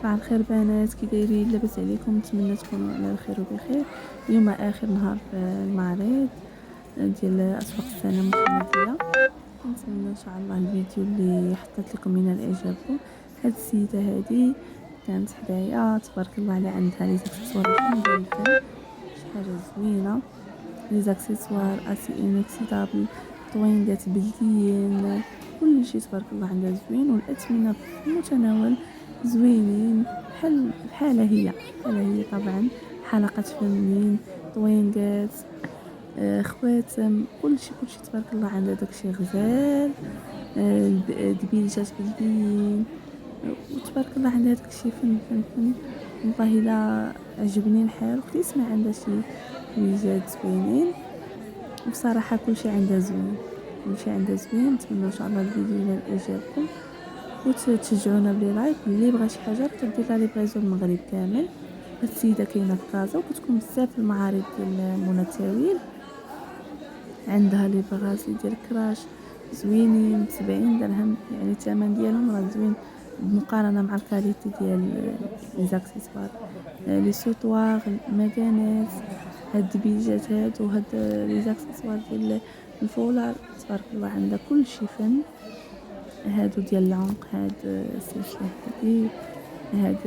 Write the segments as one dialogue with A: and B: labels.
A: صباح الخير بنات، كي دايرين؟ لاباس عليكم؟ نتمنى تكونوا على خير وبخير. اليوم اخر نهار في المعرض ديال اسواق السنه المحمديه. كنتمنى ان شاء الله الفيديو اللي حطيت لكم من الاعجاب. هاد السيده هادي كانت حدايا تبارك الله على عندها لي زاكسيسوار ديال الفن، شي حاجه زوينه. لي زاكسيسوار اسي انكسيدابل، طوينغات بلديين، كل شيء تبارك الله عندها زوين، والاثمنه في المتناول زوينين بحالها هي طبعا. حلقات فنين، طوينغات، خواتم، كلشي تبارك الله عندها داكشي غزال. دبيلجات بلديين، وتبارك الله عندها داكشي فن. والله الا عجبني الحال، وقت يسمع عندها شي ويجات زوينين. بصراحه كلشي عندها زوين. نتمنى ان شاء الله الفيديو ينال اعجابكم، وتشجعونا بلي لايك. اللي بغى شي حاجه تدير لها ليبريزو المغرب كامل. السيده كاينه في كازا، وكتكون بزاف المعارض ديال منى التاويل. عندها لي بغاسي ديال كراش زوينين ب70 درهم، يعني الثمن ديالهم راه زوين بمقارنه مع الكاليتي ديال لي زاكسيسوار. لي سوطوار، المكانات، هاد الدبيجات هادو، هاد لي زاكسيسوار ديال الفولار، تبارك الله عندها كلشي فن. هادو ديال العنق، هاد السلسله هادي، هاد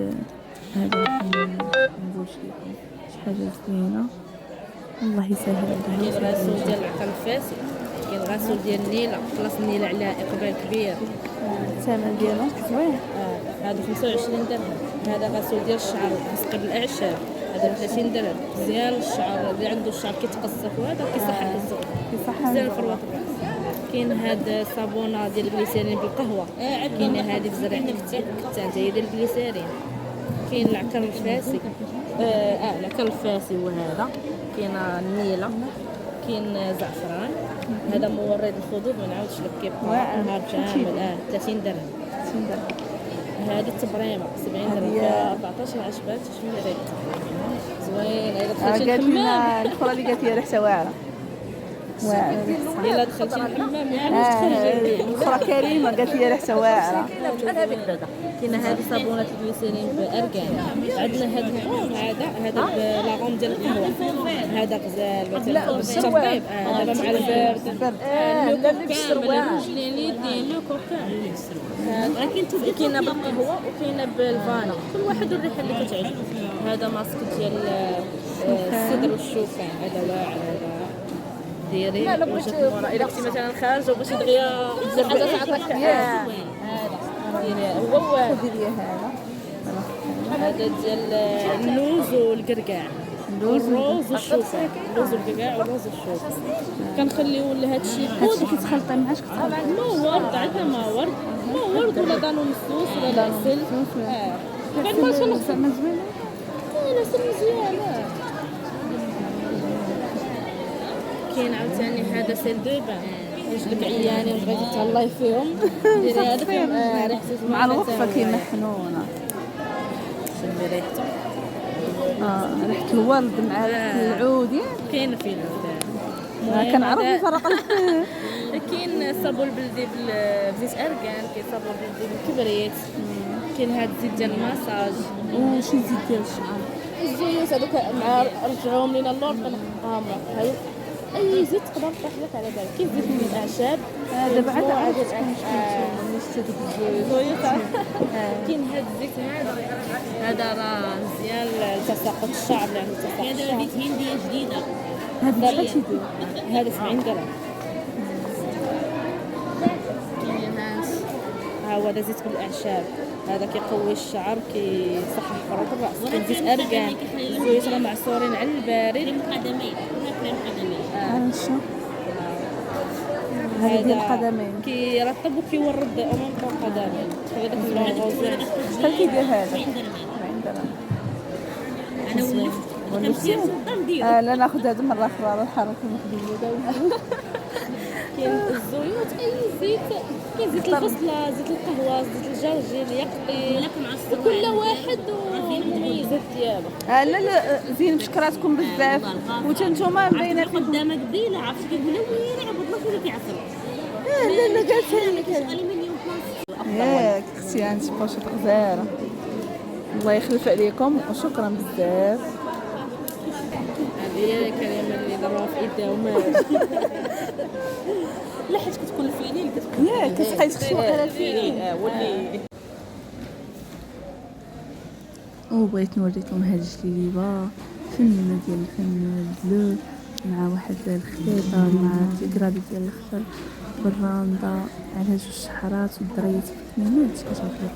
A: نقول شي حاجه زوينه. الله يسهل عليها.
B: كاين الغسول ديال العقل الفاسد، كاين الغسول ديال النيله، خلاص النيله عليها اقبال كبير.
A: الثمن ديالو زوين.
B: هادو 25 درهم. هذا غسول ديال الشعر مسقي بالاعشاب، هذا 30 درهم. مزيان الشعر اللي عنده الشعر كيتقصف، وهذا كيصحح الزغل، مزيان فروه الراس. كاين هاد الصابونه ديال الجليسيرين بالقهوه، كاينه هذه في زرع كتان هي ديال الجليسيرين. كاين العكر الفاسي، العكر الفاسي وهذا. كاين النيله، كاين زعفران. هذا مورد الخدود، ما نعاودش لك كيبقى نهار كامل. 30 درهم. هذه التبريمه 70 درهم، 14 عشبات. شنو ريحتها زوين. الا دخلتي الحمام،
A: الاخرى اللي قالت لي ريحتها واعره.
B: الا دخلتي الحمام يعني واش تخرجي.
A: الاخرى كريمه قالت لي ريحتها واعره.
B: بحال هذيك دابا كاينه هذه صابونه الجليسيرين باركان. عندنا هذا الحوض، هذا بلاغون ديال القهوه، هذا غزال مثلا بالترطيب. دابا مع البرد لو كوكان. كاينه بالقهوه وكاينه بالفانا، كل واحد الريحه اللي كتعجبو. هذا ماسك ديال الصدر والشوفان، هذا واعر. هذا ديري واش تمورا الا كنتي مثلا خارجه وبغيتي دغيا بزاف حاجه تعطيك. هذا ديري هو هذا ديال اللوز والكركاع، الروز والشوفان. اللوز والكركاع والروز والشوفان كنخليو لهذا الشيء
A: هادشي كيتخلط معاش
B: ما ورد. عندنا ما ورد ولا دانون السوس ولا العسل. غير ما شنو
A: زعما زوينه.
B: كاينه سر مزيانه. كاين عاوتاني هذا سيل دوبان، رجلك عيانين وبغيتي تهلاي فيهم، ديري هذاك ريحته
A: مع الوقفه كيمحنونه.
B: شمي ريحته.
A: ريحه الورد مع ريحه العود.
B: كاين فيه العود.
A: كنعرف نفرق.
B: كاين الصابون البلدي بزيت اركان، كاين صابون بلدي بالكبريت، كاين هذا الزيت ديال الماساج،
A: وشي زيت ديال الشعر.
B: الزيوت هذوك مع رجعوهم لينا اللور كنحطهم. اي زيت تقدر تطيح لك على بالك. كاين زيت من الاعشاب،
A: دابا عاد نستهدف
B: الزيوت. كاين هذا الزيت هذا راه مزيان لتساقط الشعر، لانه تساقط الشعر. هذا زيت هنديه جديده، هذا 70 درهم. كاين هذا هذا زيت بالاعشاب، هذا كيقوي الشعر، كيصحح فروه الراس. كاين زيت اركان، الزيوت راه معصورين على البارد.
A: هذا ديال القدمين
B: كيرطب وكيورد امام القدمين. هذاك المغوزين
A: شحال كيدير هذا؟ 40 درهم.
C: انا ولفت
A: لا ناخذ هذا مره اخرى على الحركه المقبوله.
B: كاين الزيوت، اي زيت. كاين زيت الفصله، زيت القهوه، زيت الجرجير، يقطين، كل واحد والمميزات ديالو.
A: لا زين بشكراتكم بزاف. وانتوما باينه
C: قدامك قبيله عرفتي كيقولوا وين عبد الله فين كيعصر.
A: لا جالسه
C: الالومنيوم
A: ياك اختي انت بوشط غزاله. الله يخلف عليكم وشكرا بزاف.
B: هذه هي الكلمه اللي ضربوها في ايديهم.
C: لا حيت كتكون الفينيل كتكون
A: ياك كتبقاي تخشي على الفيلم.
C: واللي
A: وبغيت نوريكم هاد الجليبه فنه ديال الفن البلو مع واحد الخليطه مع تيكرادي ديال الخضر بالراندا على جوج شحرات والدريات في الكميمات كتعجبني.